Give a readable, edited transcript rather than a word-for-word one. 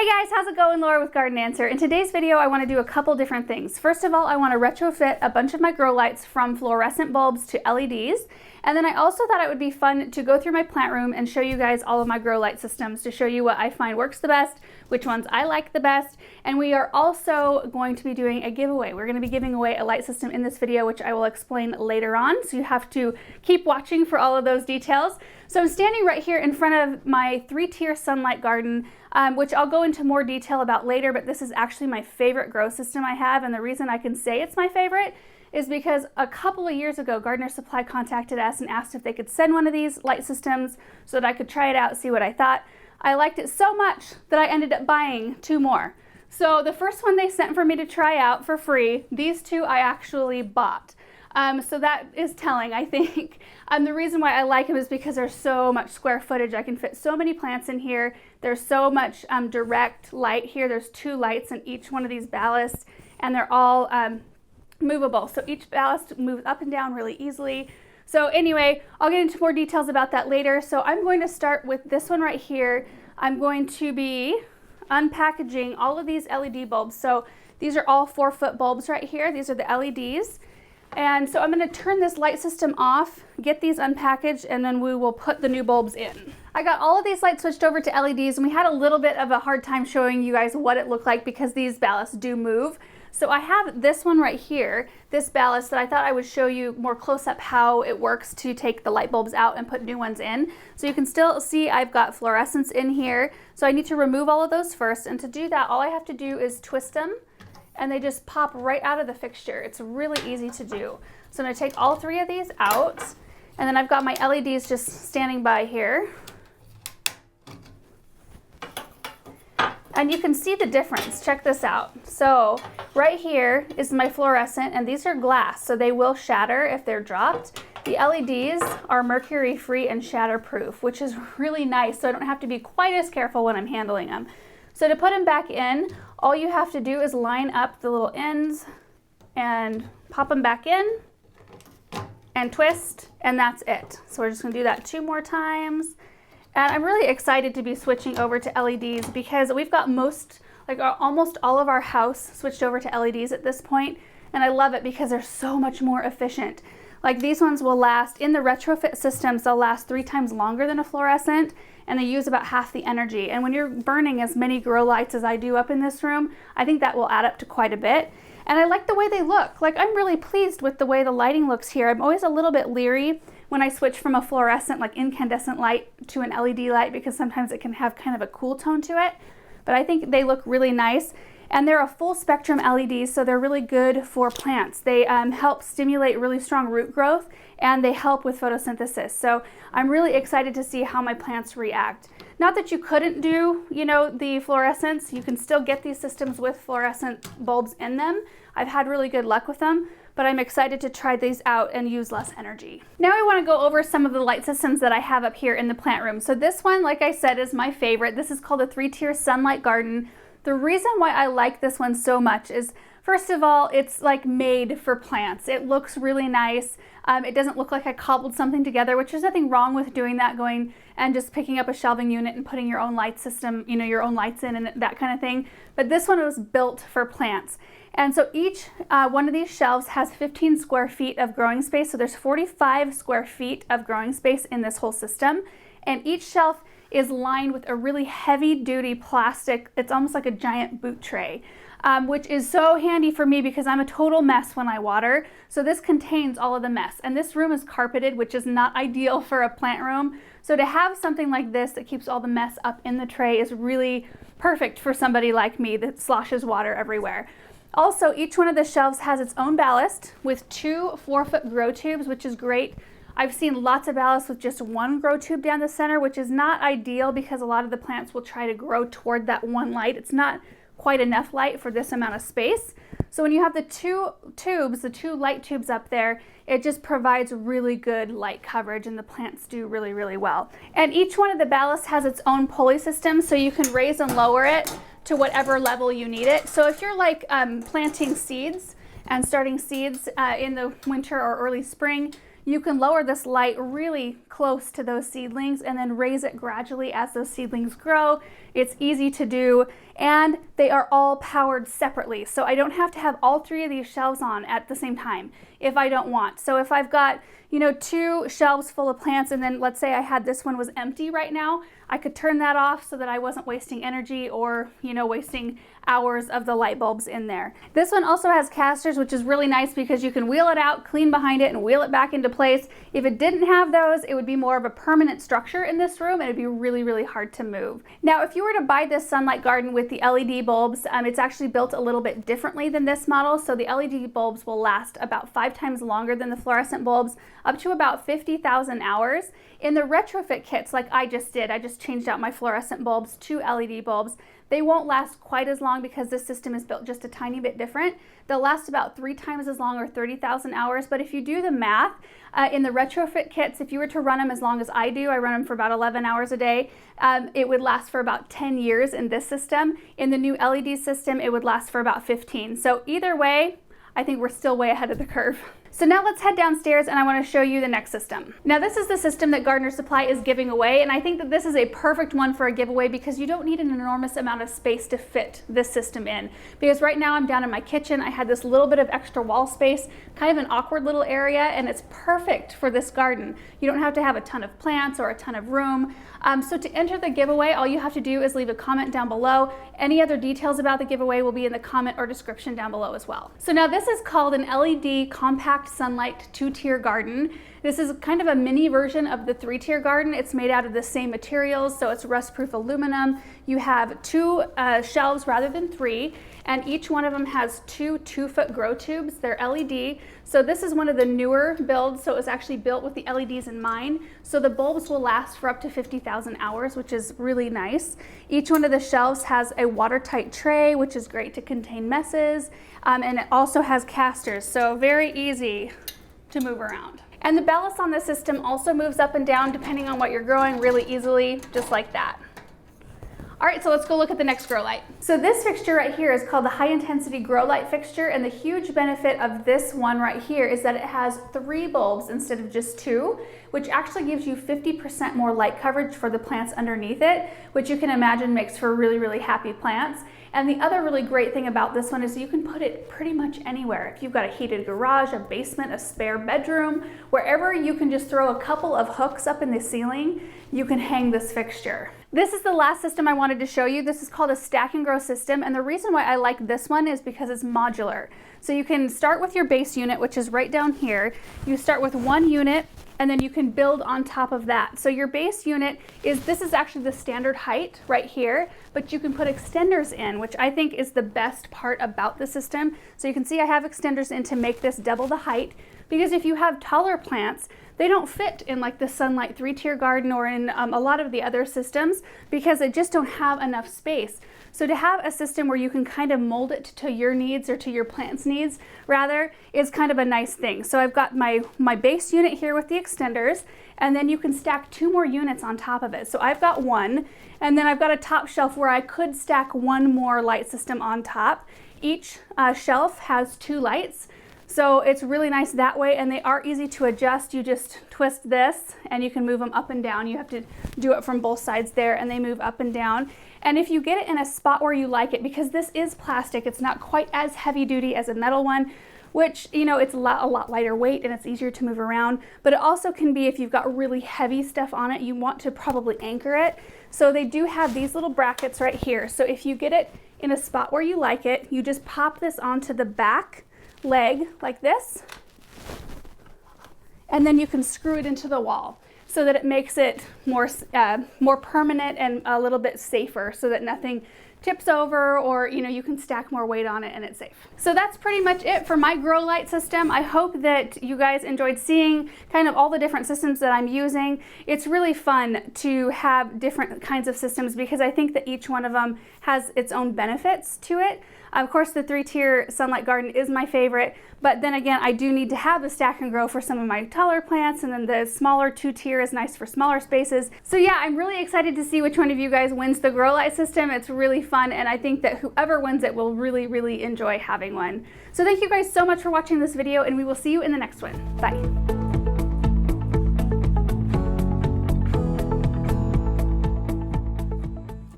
Hey guys, how's it going? Laura with Garden Answer. In today's video, I want to do a couple different things. First of all, I want to retrofit a bunch of my grow lights from fluorescent bulbs to LEDs. And then I also thought it would be fun to go through my plant room and show you guys all of my grow light systems to show you what I find works the best, which ones I like the best. And we are also going to be doing a giveaway. We're going to be giving away a light system in this video, which I will explain later on. So you have to keep watching for all of those details. So I'm standing right here in front of my 3-tier SunLite Garden, which I'll go into more detail about later, but this is actually my favorite grow system I have. And the reason I can say it's my favorite is because a couple of years ago, Gardener Supply contacted us and asked if they could send one of these light systems so that I could try it out, see what I thought. I liked it so much that I ended up buying 2 more. So the first one they sent for me to try out for free, these 2 I actually bought. So that is telling, I think. The reason why I like them is because there's so much square footage. I can fit so many plants in here. There's so much direct light here. There's 2 lights in each one of these ballasts, and they're all movable. So each ballast moves up and down really easily. So anyway, I'll get into more details about that later. So I'm going to start with this one right here. I'm going to be unpackaging all of these LED bulbs. So these are all 4-foot bulbs right here. These are the LEDs. And so I'm going to turn this light system off, get these unpackaged, and then we will put the new bulbs in. I got all of these lights switched over to LEDs, and we had a little bit of a hard time showing you guys what it looked like because these ballasts do move. So I have this one right here, this ballast that I thought I would show you more close up how it works to take the light bulbs out and put new ones in. So you can still see I've got fluorescence in here. So I need to remove all of those first. And to do that, all I have to do is twist them and they just pop right out of the fixture. It's really easy to do. So I'm gonna take all 3 of these out, and then I've got my LEDs just standing by here. And you can see the difference. Check this out. So right here is my fluorescent, and these are glass, so they will shatter if they're dropped. The LEDs are mercury free and shatterproof, which is really nice, so I don't have to be quite as careful when I'm handling them. So to put them back in, all you have to do is line up the little ends and pop them back in and twist, and that's it. So we're just gonna do that 2 more times. And I'm really excited to be switching over to LEDs because we've got almost all of our house switched over to LEDs at this point, and I love it because they're so much more efficient. Like these ones will last, in the retrofit systems, they'll last 3 times longer than a fluorescent, and they use about half the energy. And when you're burning as many grow lights as I do up in this room, I think that will add up to quite a bit. And I like the way they look. Like, I'm really pleased with the way the lighting looks here. I'm always a little bit leery when I switch from a fluorescent, like incandescent light, to an LED light because sometimes it can have kind of a cool tone to it. But I think they look really nice. And they're a full spectrum LEDs, so they're really good for plants. They help stimulate really strong root growth, and they help with photosynthesis. So I'm really excited to see how my plants react. Not that you couldn't do, the fluorescents. You can still get these systems with fluorescent bulbs in them. I've had really good luck with them, but I'm excited to try these out and use less energy. Now I want to go over some of the light systems that I have up here in the plant room. So this one, like I said, is my favorite. This is called a 3-tier SunLite Garden. The reason why I like this one so much is, first of all, it's like made for plants. It looks really nice. It doesn't look like I cobbled something together, which there's nothing wrong with doing that, going and just picking up a shelving unit and putting your own light system, your own lights in and that kind of thing. But this one was built for plants. And so each one of these shelves has 15 square feet of growing space. So there's 45 square feet of growing space in this whole system. And each shelf is lined with a really heavy duty plastic. It's almost like a giant boot tray, which is so handy for me because I'm a total mess when I water. So this contains all of the mess. And this room is carpeted, which is not ideal for a plant room. So to have something like this that keeps all the mess up in the tray is really perfect for somebody like me that sloshes water everywhere. Also, each one of the shelves has its own ballast with 2 4-foot grow tubes, which is great. I've seen lots of ballasts with just 1 grow tube down the center, which is not ideal because a lot of the plants will try to grow toward that 1 light. It's not quite enough light for this amount of space. So when you have the 2 tubes, the 2 light tubes up there, it just provides really good light coverage, and the plants do really, really well. And each one of the ballasts has its own pulley system, so you can raise and lower it to whatever level you need it. So if you're like planting seeds and starting seeds in the winter or early spring, you can lower this light really close to those seedlings and then raise it gradually as those seedlings grow. It's easy to do, and they are all powered separately. So I don't have to have all 3 of these shelves on at the same time if I don't want. So if I've got, you know, 2 shelves full of plants, and then let's say I had this one was empty right now, I could turn that off so that I wasn't wasting energy or, you know, wasting hours of the light bulbs in there. This one also has casters, which is really nice because you can wheel it out, clean behind it, and wheel it back into place. If it didn't have those, it would be more of a permanent structure in this room, and it'd be really, really hard to move. Now, if you were to buy this SunLite Garden with the LED bulbs, it's actually built a little bit differently than this model. So the LED bulbs will last about 5 times longer than the fluorescent bulbs, up to about 50,000 hours. In the retrofit kits, like I just did, I just changed out my fluorescent bulbs to LED bulbs. They won't last quite as long because this system is built just a tiny bit different. They'll last about 3 times as long, or 30,000 hours. But if you do the math, in the retrofit kits, if you were to run them as long as I do, I run them for about 11 hours a day, it would last for about 10 years in this system. In the new LED system, it would last for about 15. So either way, I think we're still way ahead of the curve. So now let's head downstairs and I want to show you the next system. Now this is the system that Gardener Supply is giving away, and I think that this is a perfect one for a giveaway because you don't need an enormous amount of space to fit this system in. Because right now I'm down in my kitchen, I had this little bit of extra wall space, kind of an awkward little area, and it's perfect for this garden. You don't have to have a ton of plants or a ton of room. So to enter the giveaway, all you have to do is leave a comment down below. Any other details about the giveaway will be in the comment or description down below as well. So now this is called an LED Compact SunLite 2-tier garden. This is kind of a mini version of the 3-tier garden. It's made out of the same materials, so it's rust-proof aluminum. You have 2 shelves rather than 3, and each one of them has 2 2-foot grow tubes. They're LED. So this is one of the newer builds, so it was actually built with the LEDs in mind. So the bulbs will last for up to 50,000 hours, which is really nice. Each one of the shelves has a watertight tray, which is great to contain messes, and it also has casters, so very easy to move around. And the ballast on this system also moves up and down depending on what you're growing really easily, just like that. All right, so let's go look at the next grow light. So this fixture right here is called the high intensity grow light fixture, and the huge benefit of this one right here is that it has 3 bulbs instead of just 2, which actually gives you 50% more light coverage for the plants underneath it, which you can imagine makes for really, really happy plants. And the other really great thing about this one is you can put it pretty much anywhere. If you've got a heated garage, a basement, a spare bedroom, wherever you can just throw a couple of hooks up in the ceiling, you can hang this fixture. This is the last system I wanted to show you. This is called a stack and grow system, and the reason why I like this one is because it's modular. So you can start with your base unit, which is right down here. You start with 1 unit, and then you can build on top of that. So your base unit this is actually the standard height right here, but you can put extenders in, which I think is the best part about the system. So you can see I have extenders in to make this double the height, because if you have taller plants, they don't fit in like the SunLite 3-tier garden or in a lot of the other systems because they just don't have enough space. So to have a system where you can kind of mold it to your needs, or to your plant's needs rather, is kind of a nice thing. So I've got my base unit here with the extenders, and then you can stack 2 more units on top of it. So I've got 1, and then I've got a top shelf where I could stack 1 more light system on top. Each shelf has 2 lights. So it's really nice that way, and they are easy to adjust. You just twist this and you can move them up and down. You have to do it from both sides there, and they move up and down. And if you get it in a spot where you like it, because this is plastic, it's not quite as heavy duty as a metal one, which, you know, it's a lot lighter weight and it's easier to move around. But it also can be, if you've got really heavy stuff on it, you want to probably anchor it. So they do have these little brackets right here. So if you get it in a spot where you like it, you just pop this onto the back leg like this, and then you can screw it into the wall so that it makes it more permanent and a little bit safer, so that nothing tips over, or you can stack more weight on it and it's safe. So that's pretty much it for my grow light system. I hope that you guys enjoyed seeing kind of all the different systems that I'm using. It's really fun to have different kinds of systems because I think that each one of them has its own benefits to it. Of course, the 3-tier SunLite Garden is my favorite, but then again, I do need to have the stack and grow for some of my taller plants, and then the smaller 2-tier is nice for smaller spaces. So yeah, I'm really excited to see which one of you guys wins the grow light system. It's really fun, and I think that whoever wins it will really, really enjoy having one. So thank you guys so much for watching this video, and we will see you in the next one. Bye.